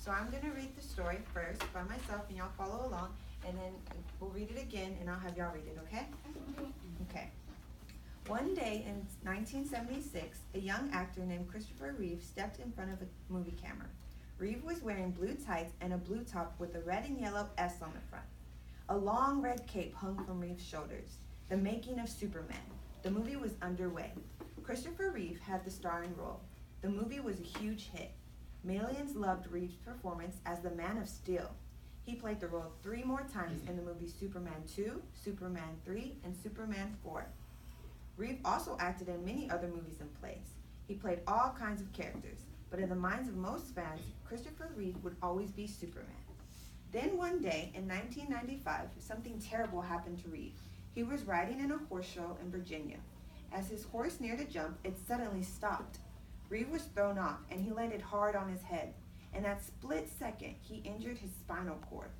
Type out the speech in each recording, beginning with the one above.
So I'm going to read the story first by myself, and y'all follow along, and then we'll read it again, and I'll have y'all read it, okay? Okay. One day in 1976, a young actor named Christopher Reeve stepped in front of a movie camera. Reeve was wearing blue tights and a blue top with a red and yellow S on the front. A long red cape hung from Reeve's shoulders. The making of Superman. The movie was underway. Christopher Reeve had the starring role. The movie was a huge hit. Millions loved Reeve's performance as the Man of Steel. He played the role 3 more times in the movies Superman 2, Superman 3, and Superman 4. Reeve also acted in many other movies and plays. He played all kinds of characters, but in the minds of most fans, Christopher Reeve would always be Superman. Then one day in 1995, something terrible happened to Reeve. He was riding in a horse show in Virginia. As his horse neared a jump, it suddenly stopped. Reeve was thrown off, and he landed hard on his head. In that split second, he injured his spinal cord.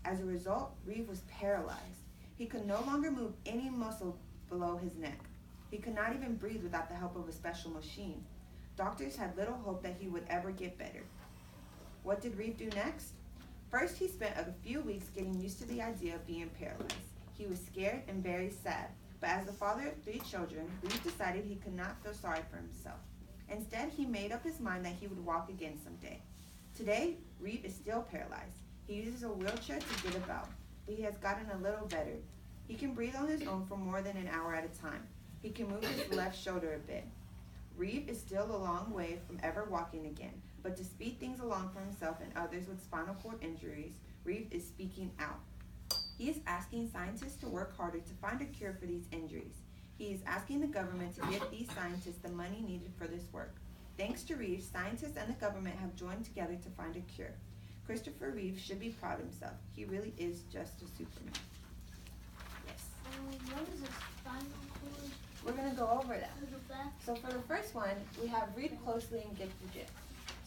As a result, Reeve was paralyzed. He could no longer move any muscle below his neck. He could not even breathe without the help of a special machine. Doctors had little hope that he would ever get better. What did Reeve do next? First, he spent a few weeks getting used to the idea of being paralyzed. He was scared and very sad, but as the father of 3 children, Reeve decided he could not feel sorry for himself. Instead, he made up his mind that he would walk again someday. Today, Reeve is still paralyzed. He uses a wheelchair to get about, but he has gotten a little better. He can breathe on his own for more than an hour at a time. He can move his left shoulder a bit. Reeve is still a long way from ever walking again, but to speed things along for himself and others with spinal cord injuries, Reeve is speaking out. He is asking scientists to work harder to find a cure for these injuries. He is asking the government to give these scientists the money needed for this work. Thanks to Reeve, scientists and the government have joined together to find a cure. Christopher Reeve should be proud of himself. He really is just a Superman. Yes. What is a spinal cord? We're going to go over that. So for the first one, we have read closely and get the gist.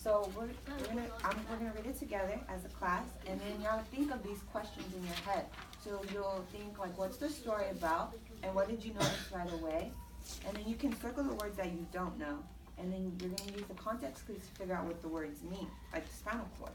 So we're gonna read it together as a class, and then y'all think of these questions in your head. So you'll think like, what's the story about, and what did you notice right away? And then you can circle the words that you don't know, and then you're gonna use the context clues to figure out what the words mean, like the spinal cord.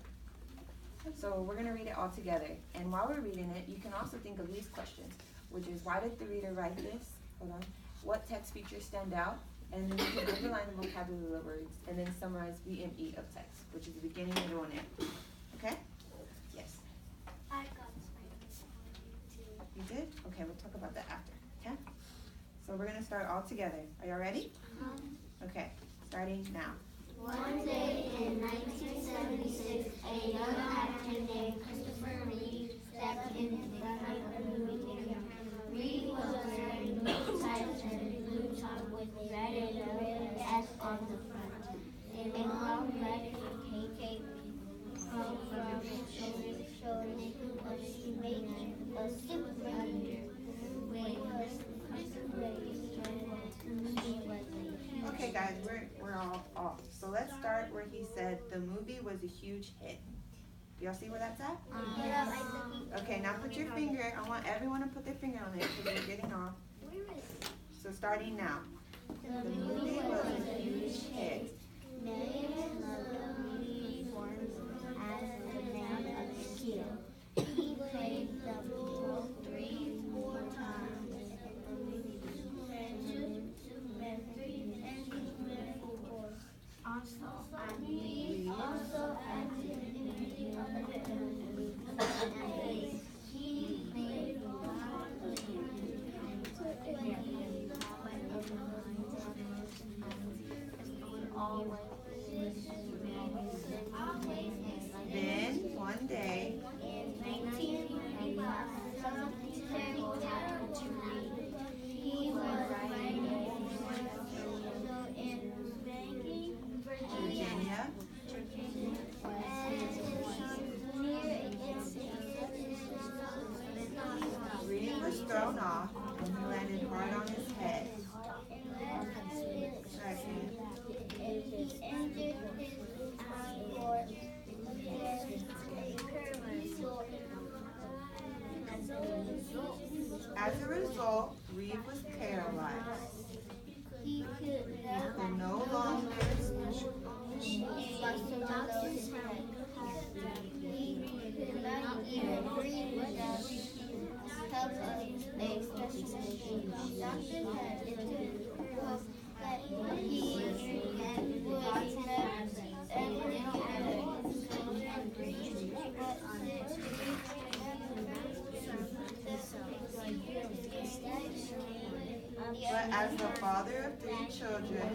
So we're gonna read it all together, and while we're reading it, you can also think of these questions, which is, why did the reader write this? Hold on. What text features stand out? And then you can underline the vocabulary of the words, and then summarize B and E of text, which is the beginning, middle, and end. Okay? Yes. I got spinal too. You did? Okay, we'll talk about that after. Okay? So we're gonna start all together. Are y'all ready? Okay, starting now. One day in 1976, a young actor named Christopher Reeve stepped in front of a movie camera. Reeve was wearing blue tights and a blue top with red and yellow S on the front. A long red cape hung from his shoulders was making a Superman when Christopher Reeve joined. He was a Okay, guys, we're all off. So let's start where he said the movie was a huge hit. Do y'all see where that's at? Okay, now put your finger. I want everyone to put their finger on it because we're getting off. So starting now. The movie was a huge hit. Millions loved Reeve as the Man of Steel. He played the role 3 more times in Superman 2, Superman 3, and Superman 4. Reeve also acted in many other films and he made a lot of helps us stay focused. Dr. said it was that he would never But as the father of 3 children,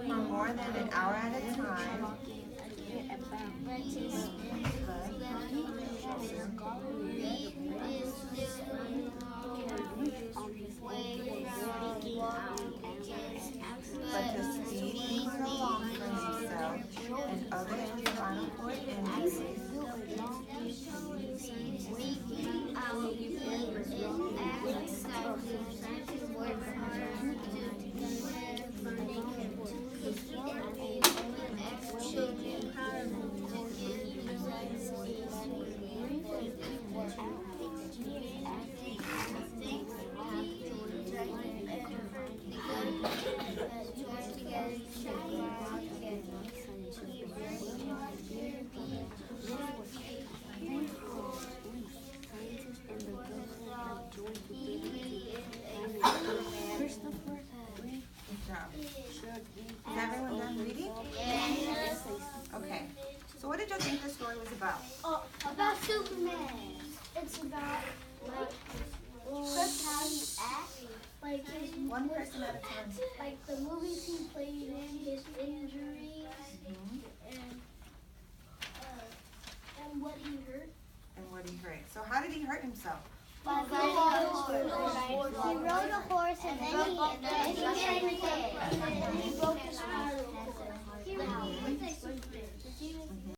for more than an hour at a time, but to speak and prolong for himself and others with spinal cord injuries, good job. Is everyone done reading? Okay. So what did you think the story was about? About Superman. It's about just how he acts, like his One person at a time. like the movies he played in, his injuries, and what he hurt. And what he hurt. So how did he hurt himself? By riding a horse. He rode a horse and then he